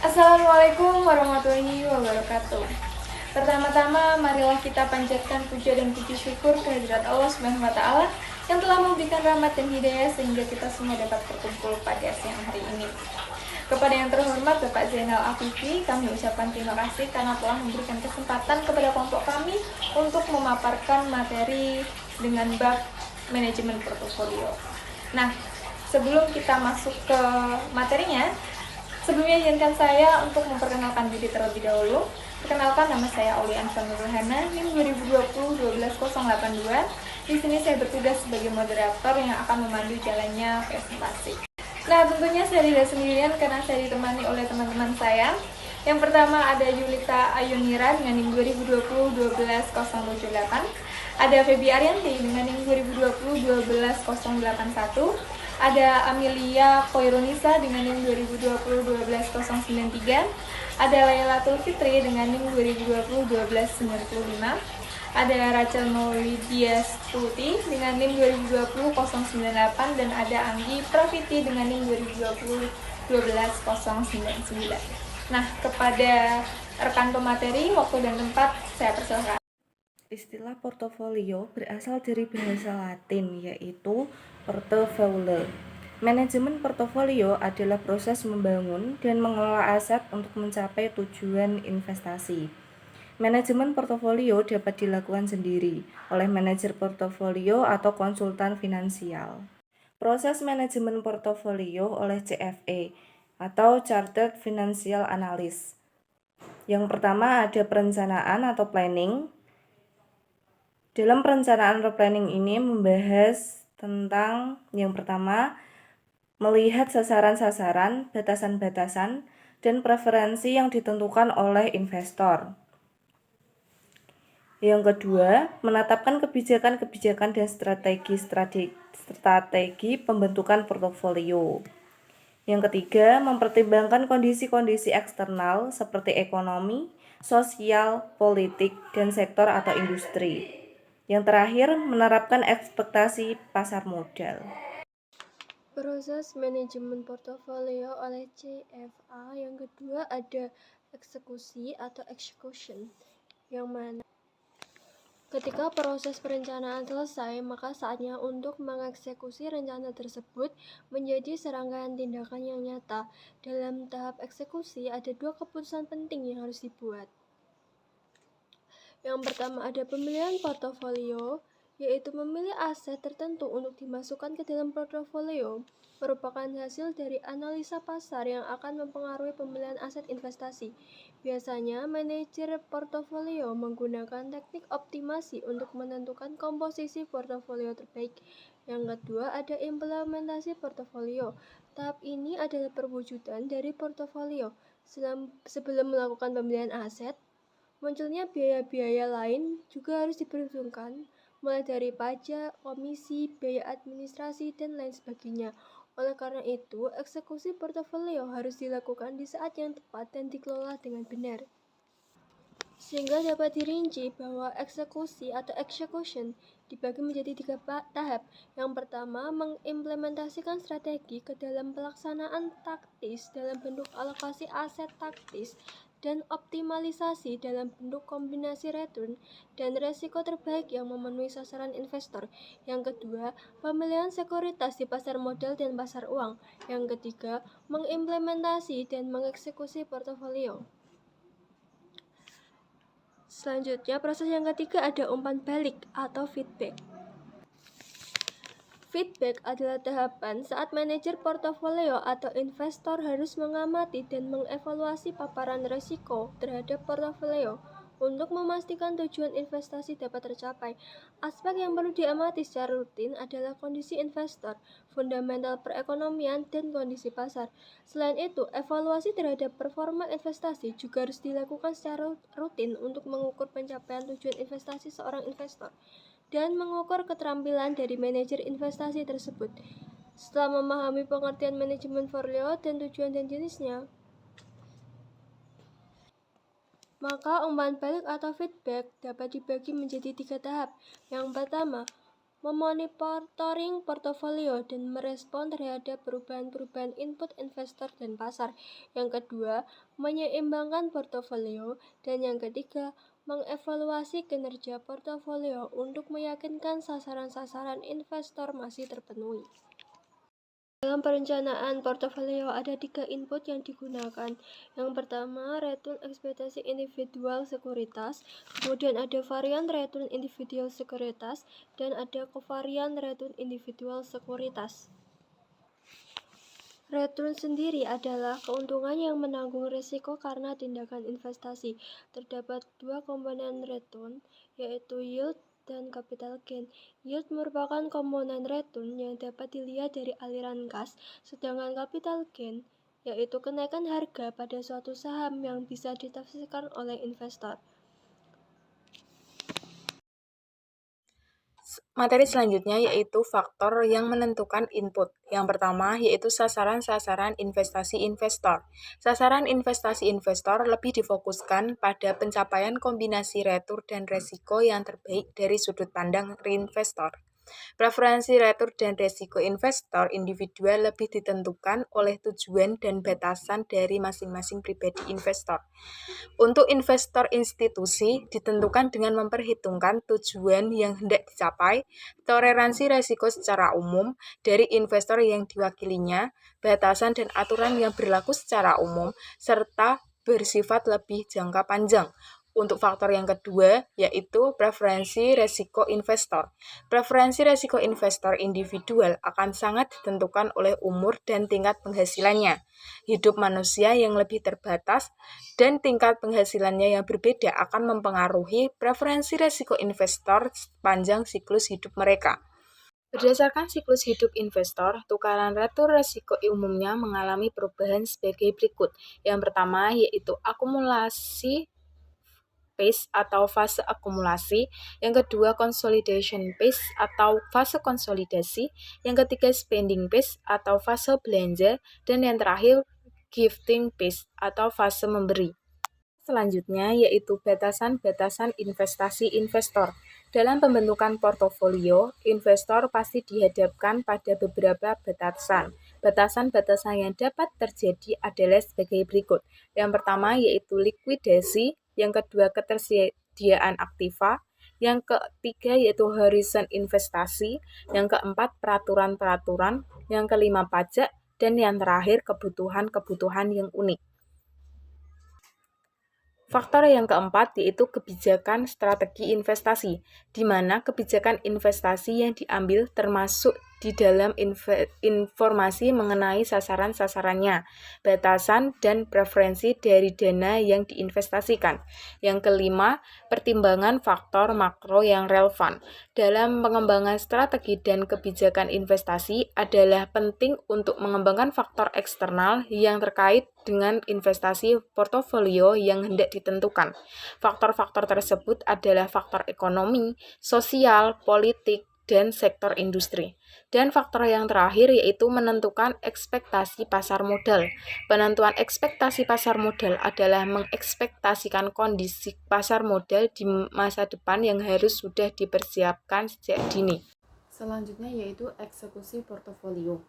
Assalamualaikum warahmatullahi wabarakatuh. Pertama-tama, marilah kita panjatkan puja dan puji syukur kehadirat Allah Subhanahu wa taala yang telah memberikan rahmat dan hidayah sehingga kita semua dapat berkumpul pada siang hari ini. Kepada yang terhormat Bapak Zainal Afifi, kami ucapkan terima kasih karena telah memberikan kesempatan kepada kelompok kami untuk memaparkan materi dengan bab manajemen portofolio. Nah, sebelum kita masuk ke materinya, sebelumnya izinkan saya untuk memperkenalkan diri terlebih dahulu. Perkenalkan, nama saya Aulia Ansar Nurhana, NIM 2020-12082. Di sini saya bertugas sebagai moderator yang akan memandu jalannya presentasi. Nah, tentunya saya tidak sendirian karena saya ditemani oleh teman-teman saya. Yang pertama ada Yulita Ayunira dengan NIM 2020-12078. Ada Feby Arianti dengan NIM 2020-12081. Ada Amelia Koirunisa dengan NIM 2020-12093. Ada Lailatul Fitri dengan NIM 2020-12095. Ada Rachel Maulidia Stuti dengan NIM 2020-098 dan ada Anggi Praviti dengan NIM 2020-12099. Nah, kepada rekan pemateri, waktu dan tempat saya persilakan. Istilah portofolio berasal dari bahasa Latin, yaitu portefeuille. Manajemen portofolio adalah proses membangun dan mengelola aset untuk mencapai tujuan investasi. Manajemen portofolio dapat dilakukan sendiri oleh manajer portofolio atau konsultan finansial. Proses manajemen portofolio oleh CFA atau Chartered Financial Analyst. Yang pertama ada perencanaan atau planning. Dalam perencanaan atau planning ini membahas tentang yang pertama, melihat sasaran-sasaran, batasan-batasan, dan preferensi yang ditentukan oleh investor. Yang kedua, menetapkan kebijakan-kebijakan dan strategi pembentukan portofolio. Yang ketiga, mempertimbangkan kondisi-kondisi eksternal seperti ekonomi, sosial, politik, dan sektor atau industri. Yang terakhir, menerapkan ekspektasi pasar modal. Proses manajemen portofolio oleh CFA. Yang kedua ada eksekusi atau execution, yang mana ketika proses perencanaan selesai, maka saatnya untuk mengeksekusi rencana tersebut menjadi serangkaian tindakan yang nyata. Dalam tahap eksekusi, ada dua keputusan penting yang harus dibuat. Yang pertama ada pemilihan portofolio, yaitu memilih aset tertentu untuk dimasukkan ke dalam portofolio, merupakan hasil dari analisa pasar yang akan mempengaruhi pemilihan aset investasi. Biasanya, manajer portofolio menggunakan teknik optimasi untuk menentukan komposisi portofolio terbaik. Yang kedua, ada implementasi portofolio. Tahap ini adalah perwujudan dari portofolio. Sebelum melakukan pemilihan aset, munculnya biaya-biaya lain juga harus diperhitungkan, mulai dari pajak, komisi, biaya administrasi, dan lain sebagainya. Oleh karena itu, eksekusi portofolio harus dilakukan di saat yang tepat dan dikelola dengan benar. Sehingga dapat dirinci bahwa eksekusi atau execution dibagi menjadi 3 tahap. Yang pertama, mengimplementasikan strategi ke dalam pelaksanaan taktis dalam bentuk alokasi aset taktis dan optimalisasi dalam bentuk kombinasi return dan resiko terbaik yang memenuhi sasaran investor. Yang kedua, pemilihan sekuritas di pasar modal dan pasar uang. Yang ketiga, mengimplementasi dan mengeksekusi portofolio. Selanjutnya, proses yang ketiga ada umpan balik atau feedback. Feedback adalah tahapan saat manajer portofolio atau investor harus mengamati dan mengevaluasi paparan risiko terhadap portofolio untuk memastikan tujuan investasi dapat tercapai. Aspek yang perlu diamati secara rutin adalah kondisi investor, fundamental perekonomian, dan kondisi pasar. Selain itu, evaluasi terhadap performa investasi juga harus dilakukan secara rutin untuk mengukur pencapaian tujuan investasi seorang investor dan mengukur keterampilan dari manajer investasi tersebut. Setelah memahami pengertian manajemen portfolio dan tujuan dan jenisnya, maka umpan balik atau feedback dapat dibagi menjadi 3 tahap. Yang pertama, memonitoring portofolio dan merespon terhadap perubahan-perubahan input investor dan pasar. Yang kedua, menyeimbangkan portofolio. Dan yang ketiga, mengevaluasi kinerja portofolio untuk meyakinkan sasaran-sasaran investor masih terpenuhi. Dalam perencanaan portofolio ada 3 input yang digunakan. Yang pertama, return ekspektasi individual sekuritas, kemudian ada varian return individual sekuritas, dan ada kovarian return individual sekuritas. Return sendiri adalah keuntungan yang menanggung risiko karena tindakan investasi. Terdapat 2 komponen return, yaitu yield dan capital gain. Yield merupakan komponen return yang dapat dilihat dari aliran kas, sedangkan capital gain yaitu kenaikan harga pada suatu saham yang bisa ditafsirkan oleh investor. Materi selanjutnya yaitu faktor yang menentukan input. Yang pertama yaitu sasaran-sasaran investasi investor. Sasaran investasi investor lebih difokuskan pada pencapaian kombinasi retur dan resiko yang terbaik dari sudut pandang investor. Preferensi retur dan resiko investor individual lebih ditentukan oleh tujuan dan batasan dari masing-masing pribadi investor. Untuk investor institusi ditentukan dengan memperhitungkan tujuan yang hendak dicapai, toleransi risiko secara umum dari investor yang diwakilinya, batasan dan aturan yang berlaku secara umum, serta bersifat lebih jangka panjang. Untuk faktor yang kedua, yaitu preferensi resiko investor. Preferensi resiko investor individual akan sangat ditentukan oleh umur dan tingkat penghasilannya, hidup manusia yang lebih terbatas, dan tingkat penghasilannya yang berbeda akan mempengaruhi preferensi resiko investor sepanjang siklus hidup mereka. Berdasarkan siklus hidup investor, tukaran retur resiko umumnya mengalami perubahan sebagai berikut. Yang pertama yaitu akumulasi phase atau fase akumulasi, yang kedua consolidation phase atau fase konsolidasi, yang ketiga spending phase atau fase belanja, dan yang terakhir gifting phase atau fase memberi. Selanjutnya yaitu batasan-batasan investasi investor. Dalam pembentukan portofolio, investor pasti dihadapkan pada beberapa batasan. Batasan-batasan yang dapat terjadi adalah sebagai berikut. Yang pertama yaitu likuidasi, yang kedua ketersediaan aktiva, yang ketiga yaitu horizon investasi, yang keempat peraturan-peraturan, yang kelima pajak, dan yang terakhir kebutuhan-kebutuhan yang unik. Faktor yang keempat yaitu kebijakan strategi investasi, di mana kebijakan investasi yang diambil termasuk di dalam informasi mengenai sasaran-sasarannya, batasan dan preferensi dari dana yang diinvestasikan. Yang kelima, pertimbangan faktor makro yang relevan. Dalam pengembangan strategi dan kebijakan investasi adalah penting untuk mengembangkan faktor eksternal yang terkait dengan investasi portofolio yang hendak ditentukan. Faktor-faktor tersebut adalah faktor ekonomi, sosial, politik, dan sektor industri. Dan faktor yang terakhir yaitu menentukan ekspektasi pasar modal. Penentuan ekspektasi pasar modal adalah mengekspektasikan kondisi pasar modal di masa depan yang harus sudah dipersiapkan sejak dini. Selanjutnya yaitu eksekusi portofolio.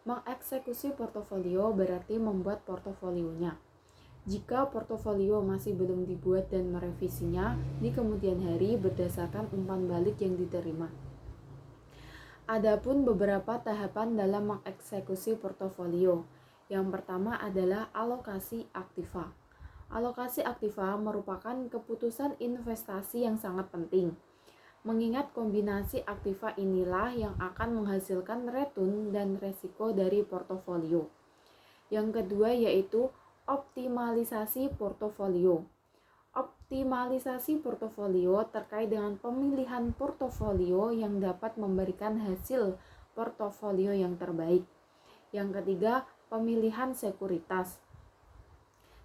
Mengeksekusi portofolio berarti membuat portofolionya. Jika portofolio masih belum dibuat dan merevisinya di kemudian hari berdasarkan umpan balik yang diterima. Adapun beberapa tahapan dalam mengeksekusi portofolio. Yang pertama adalah alokasi aktiva. Alokasi aktiva merupakan keputusan investasi yang sangat penting. Mengingat kombinasi aktiva inilah yang akan menghasilkan return dan resiko dari portofolio. Yang kedua yaitu optimalisasi portofolio. Optimalisasi portofolio terkait dengan pemilihan portofolio yang dapat memberikan hasil portofolio yang terbaik. Yang ketiga, pemilihan sekuritas.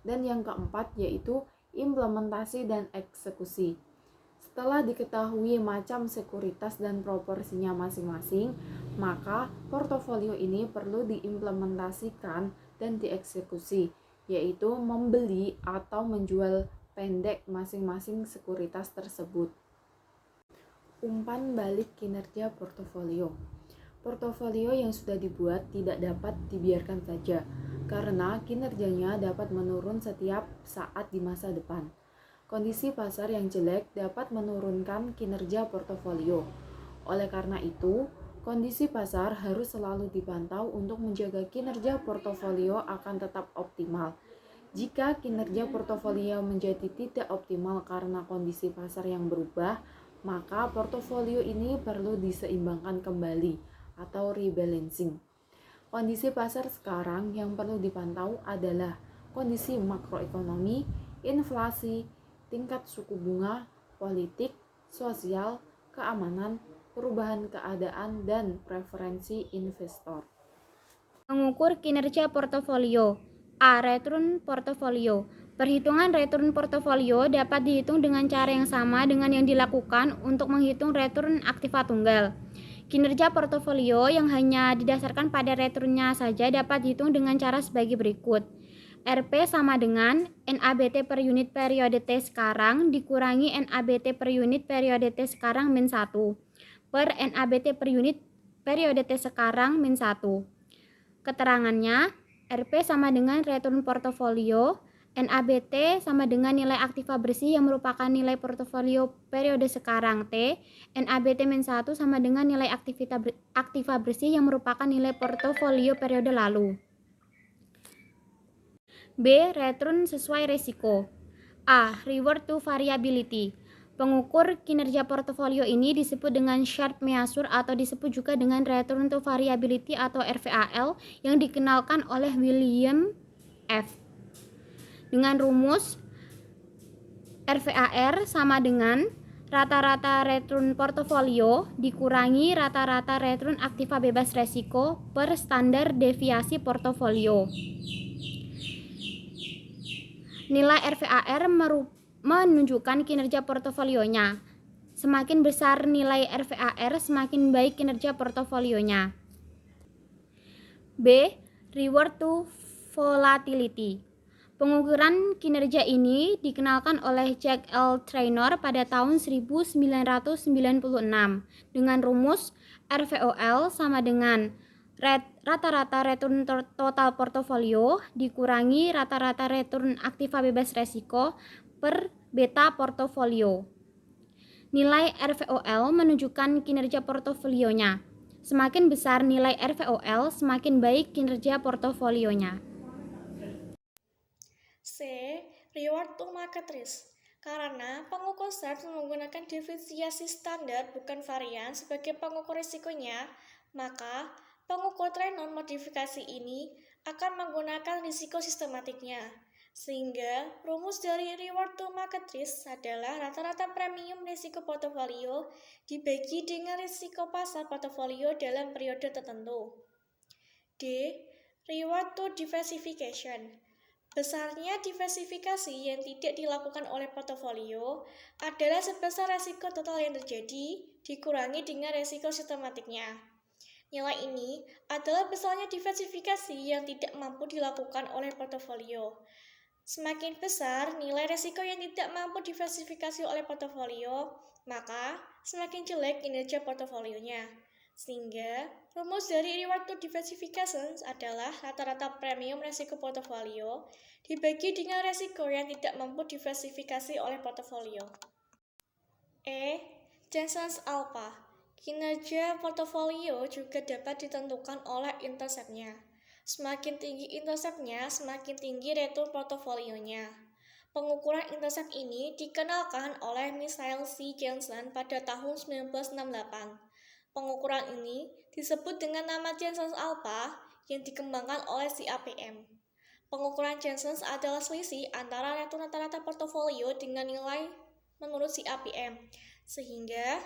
Dan yang keempat yaitu implementasi dan eksekusi. Setelah diketahui macam sekuritas dan proporsinya masing-masing, maka portofolio ini perlu diimplementasikan dan dieksekusi, yaitu membeli atau menjual pendek masing-masing sekuritas tersebut. Umpan balik kinerja portofolio. Portofolio yang sudah dibuat tidak dapat dibiarkan saja, karena kinerjanya dapat menurun setiap saat di masa depan. Kondisi pasar yang jelek dapat menurunkan kinerja portofolio. Oleh karena itu, kondisi pasar harus selalu dipantau untuk menjaga kinerja portofolio akan tetap optimal. Jika kinerja portofolio menjadi tidak optimal karena kondisi pasar yang berubah, maka portofolio ini perlu diseimbangkan kembali atau rebalancing. Kondisi pasar sekarang yang perlu dipantau adalah kondisi makroekonomi, inflasi, tingkat suku bunga, politik, sosial, keamanan, perubahan keadaan, dan preferensi investor. Mengukur kinerja portofolio. A. Return portofolio. Perhitungan return portofolio dapat dihitung dengan cara yang sama dengan yang dilakukan untuk menghitung return aktiva tunggal. Kinerja portofolio yang hanya didasarkan pada returnnya saja dapat dihitung dengan cara sebagai berikut. RP sama dengan NABT per unit periode T sekarang dikurangi NABT per unit periode T sekarang min 1 per NABT per unit periode T sekarang min 1. Keterangannya, RP sama dengan return portofolio, NABT sama dengan nilai aktiva bersih yang merupakan nilai portofolio periode sekarang T, NABT-1 sama dengan nilai aktiva bersih yang merupakan nilai portofolio periode lalu. B. Return sesuai risiko. A. Reward to variability. Pengukur kinerja portofolio ini disebut dengan Sharpe measure atau disebut juga dengan return to variability atau RVAL yang dikenalkan oleh William F. Dengan rumus RVAR sama dengan rata-rata return portofolio dikurangi rata-rata return aktiva bebas resiko per standar deviasi portofolio. Nilai RVAR menunjukkan kinerja portofolionya. Semakin besar nilai RVAR, semakin baik kinerja portofolionya. B. Reward to volatility. Pengukuran kinerja ini dikenalkan oleh Jack L. Traynor pada tahun 1996 dengan rumus RVOL sama dengan rata-rata return total portofolio dikurangi rata-rata return aktiva bebas resiko per beta portofolio. Nilai RVOL menunjukkan kinerja portofolionya. Semakin besar nilai RVOL, semakin baik kinerja portofolionya. C. Reward to market risk. Karena pengukur Sharpe menggunakan deviasi standar bukan varian sebagai pengukur risikonya, maka pengukur Traynor modifikasi ini akan menggunakan risiko sistematiknya. Sehingga rumus dari reward to market risk adalah rata-rata premium risiko portofolio dibagi dengan risiko pasar portofolio dalam periode tertentu. D. Reward to diversification. Besarnya diversifikasi yang tidak dilakukan oleh portofolio adalah sebesar resiko total yang terjadi dikurangi dengan resiko sistematiknya. Nilai ini adalah besarnya diversifikasi yang tidak mampu dilakukan oleh portofolio. Semakin besar nilai resiko yang tidak mampu diversifikasi oleh portofolio, maka semakin jelek kinerja portofolionya. Sehingga rumus dari reward to diversification adalah rata-rata premium resiko portofolio dibagi dengan resiko yang tidak mampu diversifikasi oleh portofolio. E. Johnson's Alpha. Kinerja portofolio juga dapat ditentukan oleh intercept-nya. Semakin tinggi intercept-nya, semakin tinggi return portofolionya. Pengukuran intercept ini dikenalkan oleh Michael C. Johnson pada tahun 1968. Pengukuran ini disebut dengan nama Johnson's Alpha yang dikembangkan oleh CAPM. Pengukuran Johnson adalah selisih antara return rata-rata portofolio dengan nilai menurut CAPM, sehingga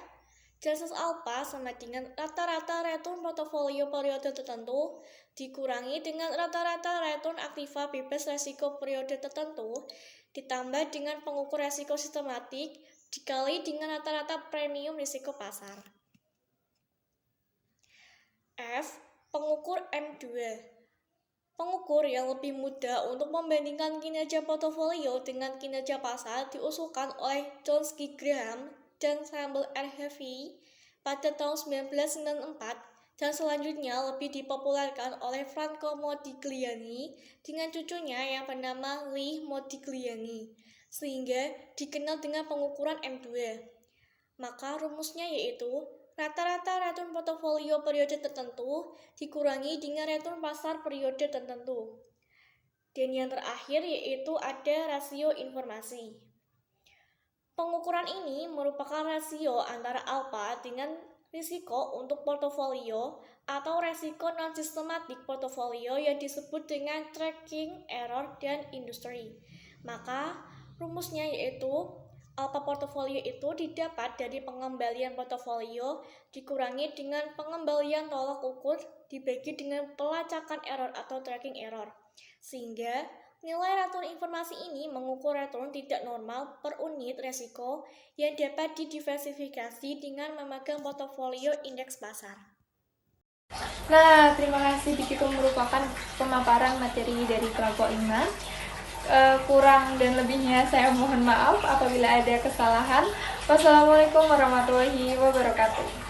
Johnson's Alpha sama dengan rata-rata return portofolio periode tertentu dikurangi dengan rata-rata return aktiva bebas resiko periode tertentu ditambah dengan pengukur resiko sistematik dikali dengan rata-rata premium risiko pasar. F. Pengukur M2. Pengukur yang lebih mudah untuk membandingkan kinerja portofolio dengan kinerja pasar diusulkan oleh Johnsky Graham dan Sambal Heavy pada tahun 1994 dan selanjutnya lebih dipopulerkan oleh Franco Modigliani dengan cucunya yang bernama Lee Modigliani, sehingga dikenal dengan pengukuran M2. Maka rumusnya yaitu rata-rata return portofolio periode tertentu dikurangi dengan return pasar periode tertentu. Dan yang terakhir yaitu ada rasio informasi. Pengukuran ini merupakan rasio antara alfa dengan risiko untuk portofolio atau resiko non-sistematik portofolio yang disebut dengan tracking error dan industri. Maka rumusnya yaitu alfa portofolio itu didapat dari pengembalian portofolio dikurangi dengan pengembalian tolak ukur dibagi dengan pelacakan error atau tracking error. Sehingga nilai return informasi ini mengukur return tidak normal per unit resiko yang dapat didiversifikasi dengan memegang portofolio indeks pasar. Nah, terima kasih. Begitu merupakan pemaparan materi dari kelompok 5. Kurang dan lebihnya saya mohon maaf apabila ada kesalahan. Wassalamualaikum warahmatullahi wabarakatuh.